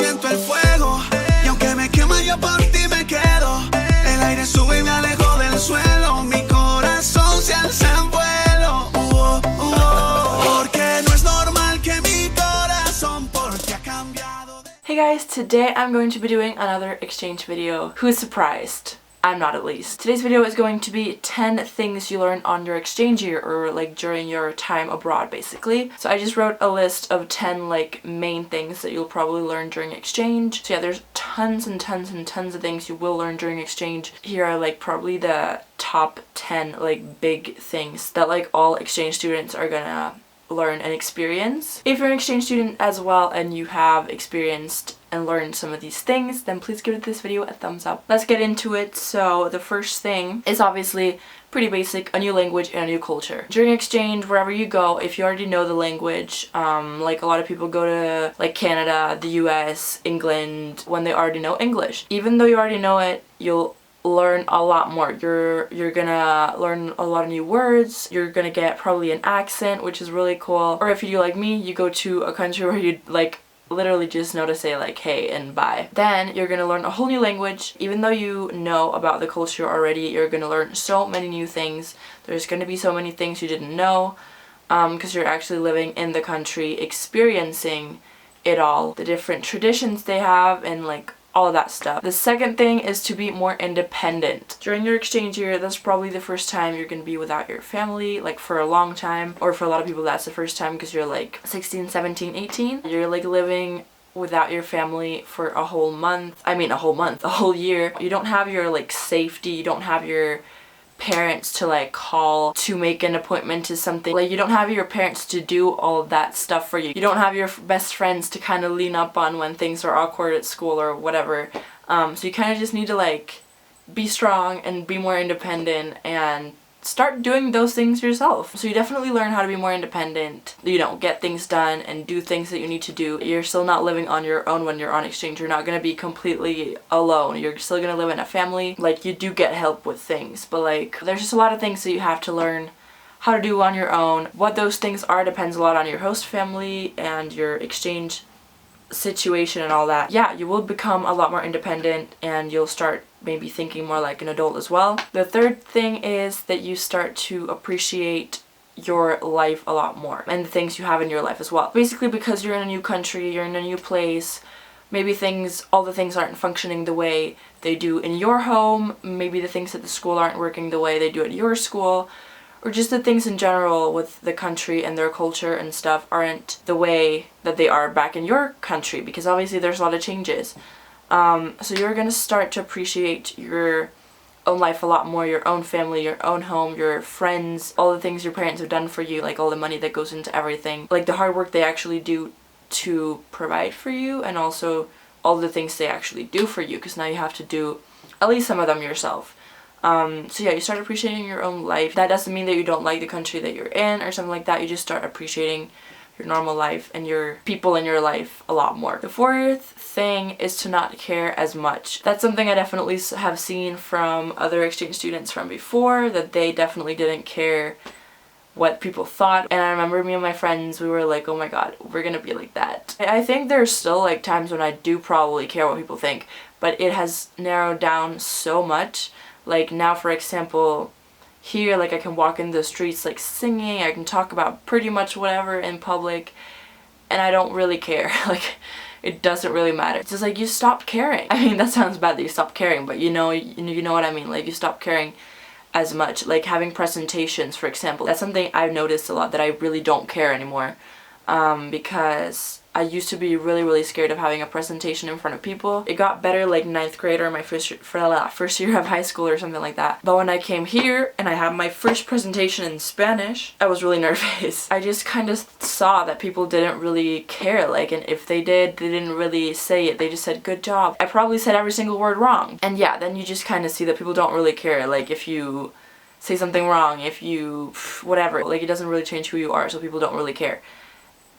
siento el fuego. Y aunque me quema, yo por ti me quedo. El aire sube y me alejo del suelo. Mi corazón se alza en vuelo. Porque no es normal que mi corazón por ti ha cambiado. Hey guys, today I'm going to be doing another exchange video. Who's surprised? I'm not, at least. Today's video is going to be 10 things you learn on your exchange year, or like during your time abroad basically. So I just wrote a list of 10 like main things that you'll probably learn during exchange. So yeah, there's tons and tons and tons of things you will learn during exchange. Here are like probably the top 10 like big things that like all exchange students are gonna learn and experience. If you're an exchange student as well and you have experienced and learned some of these things, then please give this video a thumbs up. Let's get into it. So the first thing is obviously pretty basic, a new language and a new culture. During exchange, wherever you go, if you already know the language, like a lot of people go to like Canada, the US, England, when they already know English. Even though you already know it, you'll learn a lot more. You're gonna learn a lot of new words. You're gonna get probably an accent, which is really cool. Or if you do like me, you go to a country where you like literally just know to say like hey and bye. Then you're gonna learn a whole new language. Even though you know about the culture already, you're gonna learn so many new things. There's gonna be so many things you didn't know because you're actually living in the country, experiencing it all, the different traditions they have and like all of that stuff. The second thing is to be more independent. During your exchange year, that's probably the first time you're gonna be without your family, like for a long time, or for a lot of people that's the first time because you're like 16, 17, 18. You're like living without your family for a whole month. I mean a whole year. You don't have your like safety, you don't have your parents to like call to make an appointment to something. Like you don't have your parents to do all of that stuff for you. You don't have your best friends to kind of lean up on when things are awkward at school or whatever. So you kind of just need to like be strong and be more independent and start doing those things yourself. So you definitely learn how to be more independent, you know, get things done and do things that you need to do. You're still not living on your own when you're on exchange. You're not going to be completely alone. You're still going to live in a family. Like you do get help with things, but like there's just a lot of things that you have to learn how to do on your own. What those things are depends a lot on your host family and your exchange situation and all that. Yeah, you will become a lot more independent and you'll start maybe thinking more like an adult as well. The third thing is that you start to appreciate your life a lot more and the things you have in your life as well. Basically because you're in a new country, you're in a new place, maybe all the things aren't functioning the way they do in your home, maybe the things at the school aren't working the way they do at your school, or just the things in general with the country and their culture and stuff aren't the way that they are back in your country, because obviously there's a lot of changes. So you're gonna start to appreciate your own life a lot more, your own family, your own home, your friends, all the things your parents have done for you, like all the money that goes into everything, like the hard work they actually do to provide for you, and also all the things they actually do for you, because now you have to do at least some of them yourself. So yeah, you start appreciating your own life. That doesn't mean that you don't like the country that you're in or something like that. You just start appreciating your normal life and your people in your life a lot more. The fourth thing is to not care as much. That's something I definitely have seen from other exchange students from before, that they definitely didn't care what people thought. And I remember me and my friends, we were like, oh my god, we're gonna be like that. I think there's still like times when I do probably care what people think, but it has narrowed down so much. Like now, for example, here, like I can walk in the streets like singing, I can talk about pretty much whatever in public, and I don't really care. Like, it doesn't really matter. It's just like you stop caring. I mean, that sounds bad that you stop caring, but you know what I mean. Like you stop caring as much. Like having presentations, for example, that's something I've noticed a lot, that I really don't care anymore, because I used to be really scared of having a presentation in front of people. It got better like 9th grade or my first year of high school or something like that. But when I came here and I had my first presentation in Spanish, I was really nervous. I just kind of saw that people didn't really care, like, and if they did, they didn't really say it. They just said, good job. I probably said every single word wrong. And yeah, then you just kind of see that people don't really care. Like if you say something wrong, if you whatever, like it doesn't really change who you are, so people don't really care.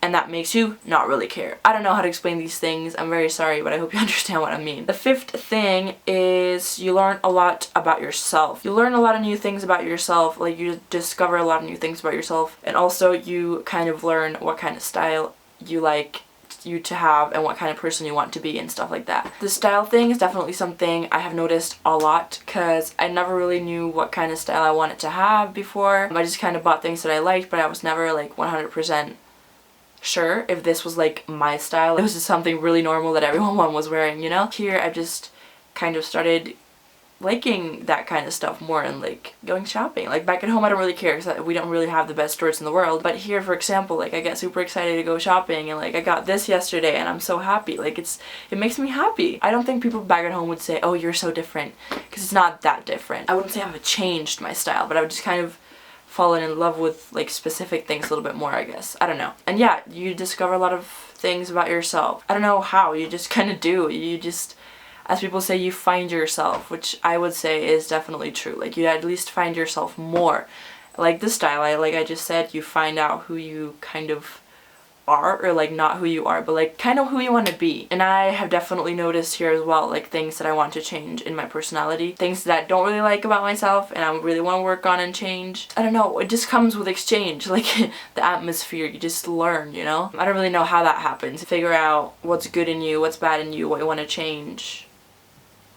And that makes you not really care. I don't know how to explain these things. I'm very sorry, but I hope you understand what I mean. The fifth thing is you learn a lot about yourself. You learn a lot of new things about yourself, like you discover a lot of new things about yourself, and also you kind of learn what kind of style you like you to have and what kind of person you want to be and stuff like that. The style thing is definitely something I have noticed a lot because I never really knew what kind of style I wanted to have before. I just kind of bought things that I liked, but I was never like 100% sure if this was like my style. It was just something really normal that everyone was wearing, you know? Here I've just kind of started liking that kind of stuff more and like going shopping. Like back at home I don't really care because we don't really have the best stores in the world, but here for example, like I get super excited to go shopping and like I got this yesterday and I'm so happy. Like it makes me happy. I don't think people back at home would say, oh, you're so different, because it's not that different. I wouldn't say I've changed my style, but I've just kind of fallen in love with like specific things a little bit more, I guess. I don't know. And yeah, you discover a lot of things about yourself. I don't know how, you just kind of do. You just, as people say, you find yourself, which I would say is definitely true. Like you at least find yourself more. Like the style, like I just said, you find out who you kind of are, or like not who you are, but like kind of who you want to be. And I have definitely noticed here as well, like things that I want to change in my personality, things that I don't really like about myself and I really want to work on and change. I don't know, it just comes with exchange, like the atmosphere, you just learn, you know? I don't really know how that happens. Figure out what's good in you, what's bad in you, what you want to change.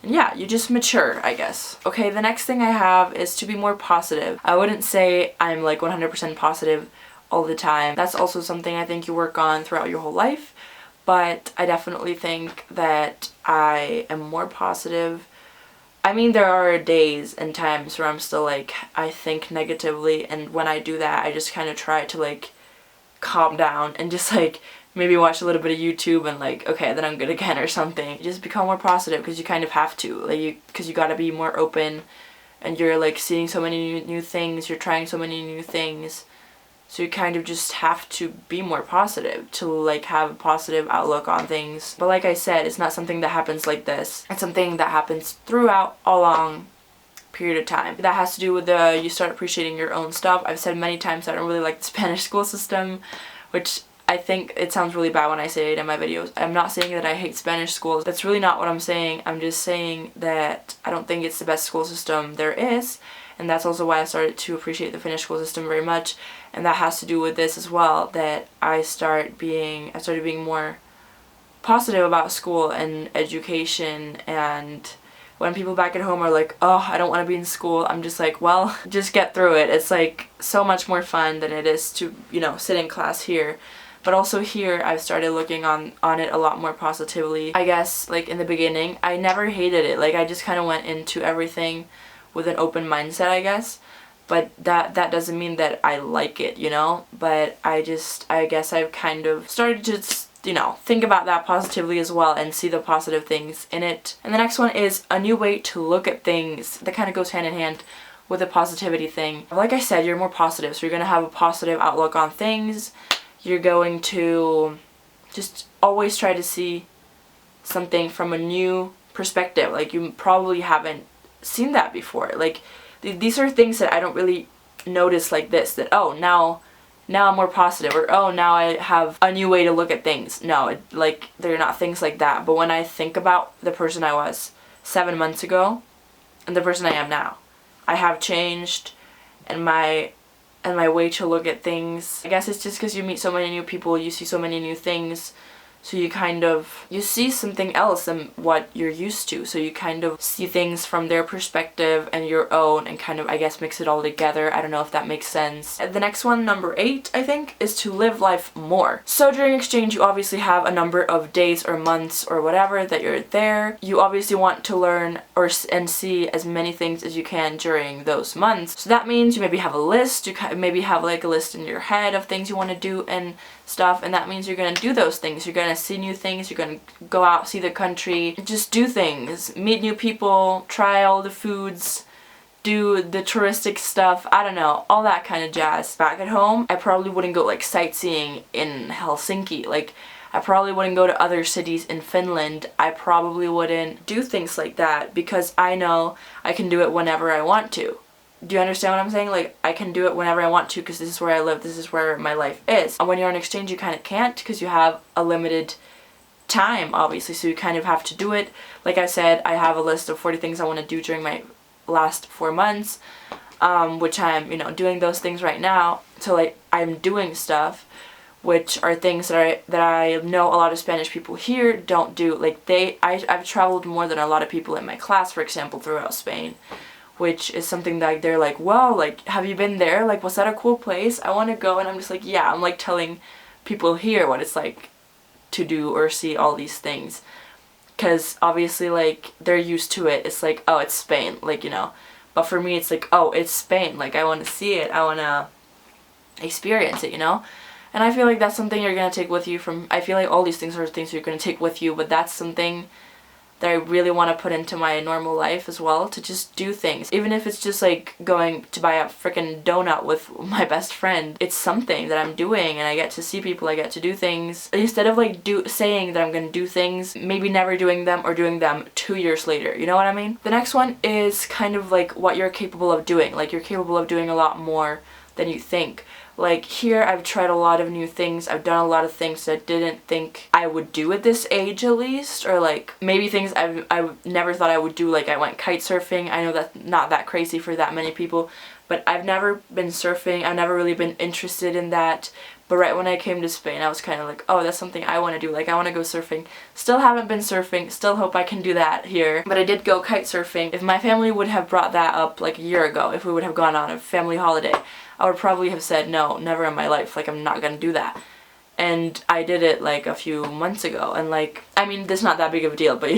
And yeah, you just mature, I guess. Okay, the next thing I have is to be more positive. I wouldn't say I'm like 100% positive all the time. That's also something I think you work on throughout your whole life, but I definitely think that I am more positive. I mean, there are days and times where I'm still like, I think negatively, and when I do that, I just kind of try to like calm down and just like maybe watch a little bit of YouTube and like, okay, then I'm good again or something. Just become more positive because you kind of have to, like, because you gotta be more open and you're like seeing so many new things, you're trying so many new things. So you kind of just have to be more positive to like have a positive outlook on things. But like I said, it's not something that happens like this. It's something that happens throughout a long period of time. That has to do with you start appreciating your own stuff. I've said many times I don't really like the Spanish school system, which I think it sounds really bad when I say it in my videos. I'm not saying that I hate Spanish schools. That's really not what I'm saying. I'm just saying that I don't think it's the best school system there is. And that's also why I started to appreciate the Finnish school system very much. And that has to do with this as well, that I started being more positive about school and education. And when people back at home are like, oh, I don't want to be in school, I'm just like, well, just get through it. It's like so much more fun than it is to, you know, sit in class here. But also here, I've started looking on it a lot more positively. I guess, like in the beginning, I never hated it. Like I just kind of went into everything with an open mindset, I guess. But that doesn't mean that I like it, you know? But I guess I've kind of started to, you know, think about that positively as well and see the positive things in it. And the next one is a new way to look at things. That kind of goes hand in hand with the positivity thing. Like I said, you're more positive, so you're going to have a positive outlook on things. You're going to just always try to see something from a new perspective. Like you probably haven't seen that before. Like these are things that I don't really notice like this, that oh, now I'm more positive, or oh, now I have a new way to look at things. No, like they're not things like that. But when I think about the person I was 7 months ago and the person I am now, I have changed, and my way to look at things. I guess it's just because you meet so many new people, you see so many new things, so you see something else than what you're used to. So you kind of see things from their perspective and your own and kind of, I guess, mix it all together. I don't know if that makes sense. The next one, number 8, I think, is to live life more. So during exchange, you obviously have a number of days or months or whatever that you're there. You obviously want to learn and see as many things as you can during those months. So that means you maybe have a list. You maybe have like a list in your head of things you want to do and stuff, and that means you're gonna do those things. You're gonna see new things, you're gonna go out, see the country, just do things, meet new people, try all the foods, do the touristic stuff, I don't know, all that kind of jazz. Back at home, I probably wouldn't go like sightseeing in Helsinki. Like I probably wouldn't go to other cities in Finland. I probably wouldn't do things like that because I know I can do it whenever I want to. Do you understand what I'm saying? Like, I can do it whenever I want to because this is where I live, this is where my life is. And when you're on exchange, you kind of can't because you have a limited time, obviously, so you kind of have to do it. Like I said, I have a list of 40 things I want to do during my last 4 months, which I'm, you know, doing those things right now. So, like, I'm doing stuff, which are things that I know a lot of Spanish people here don't do. Like I've traveled more than a lot of people in my class, for example, throughout Spain, which is something that they're like, wow, like, have you been there? Like, was that a cool place? I want to go. And I'm just like, yeah, I'm like telling people here what it's like to do or see all these things. Because obviously, like, they're used to it. It's like, oh, it's Spain, like, you know. But for me, it's like, oh, it's Spain. Like, I want to see it. I want to experience it, you know. And I feel like that's something you're going to take with you from, I feel like all these things are things you're going to take with you, but that's something that I really want to put into my normal life as well, to just do things. Even if it's just like going to buy a freaking donut with my best friend, it's something that I'm doing, and I get to see people, I get to do things. Instead of like saying that I'm going to do things, maybe never doing them or doing them 2 years later, you know what I mean? The next one is kind of like what you're capable of doing. Like, you're capable of doing a lot more than you think. Like, here I've tried a lot of new things. I've done a lot of things that I didn't think I would do at this age, at least. Or like maybe things I never thought I would do. Like, I went kite surfing. I know that's not that crazy for that many people, but I've never been surfing. I've never really been interested in that. But right when I came to Spain, I was kind of like, oh, that's something I want to do. Like, I want to go surfing. Still haven't been surfing. Still hope I can do that here. But I did go kite surfing. If my family would have brought that up like a year ago, if we would have gone on a family holiday, I would probably have said, no, never in my life. Like, I'm not gonna do that. And I did it like a few months ago. And like, I mean, that's not that big of a deal, but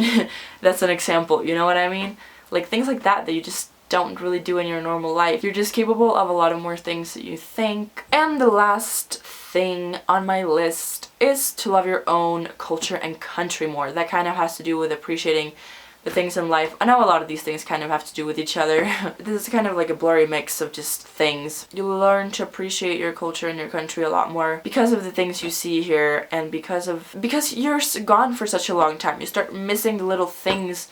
that's an example. You know what I mean? Like, things like that you just don't really do in your normal life. You're just capable of a lot of more things that you think. And the last thing on my list is to love your own culture and country more. That kind of has to do with appreciating the things in life. I know a lot of these things kind of have to do with each other. This is kind of like a blurry mix of just things. You learn to appreciate your culture and your country a lot more because of the things you see here, and because you're gone for such a long time. You start missing the little things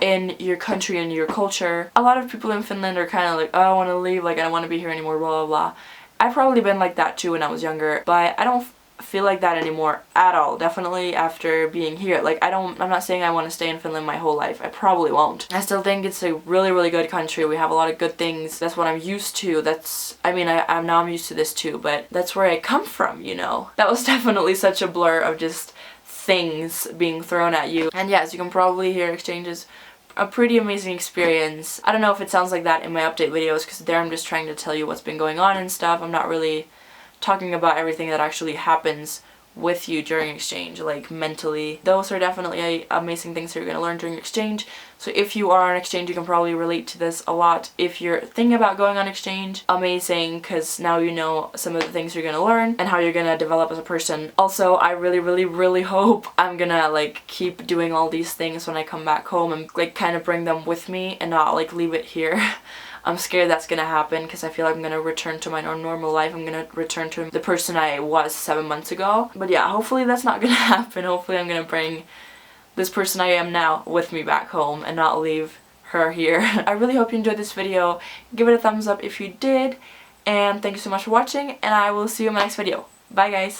in your country and your culture. A lot of people in Finland are kind of like, oh, I want to leave, like, I don't want to be here anymore, blah blah blah. I've probably been like that too when I was younger, but I don't feel like that anymore at all. Definitely after being here. Like, I'm not saying I want to stay in Finland my whole life. I probably won't. I still think it's a really, really good country. We have a lot of good things. That's what I'm used to. I'm used to this too, but that's where I come from, you know. That was definitely such a blur of just things being thrown at you. And yes, you can probably hear exchanges. A pretty amazing experience. I don't know if it sounds like that in my update videos, because there I'm just trying to tell you what's been going on and stuff. I'm not really talking about everything that actually happens with you during exchange, like mentally. Those are definitely amazing things that you're going to learn during exchange. So if you are on exchange, you can probably relate to this a lot. If you're thinking about going on exchange, amazing, because now you know some of the things you're going to learn and how you're going to develop as a person. Also, I really, really, really hope I'm gonna like keep doing all these things when I come back home and like kind of bring them with me and not like leave it here. I'm scared that's gonna happen because I feel like I'm gonna return to my normal life. I'm gonna return to the person I was 7 months ago. But yeah, hopefully that's not gonna happen. Hopefully I'm gonna bring this person I am now with me back home and not leave her here. I really hope you enjoyed this video. Give it a thumbs up if you did. And thank you so much for watching, and I will see you in my next video. Bye guys!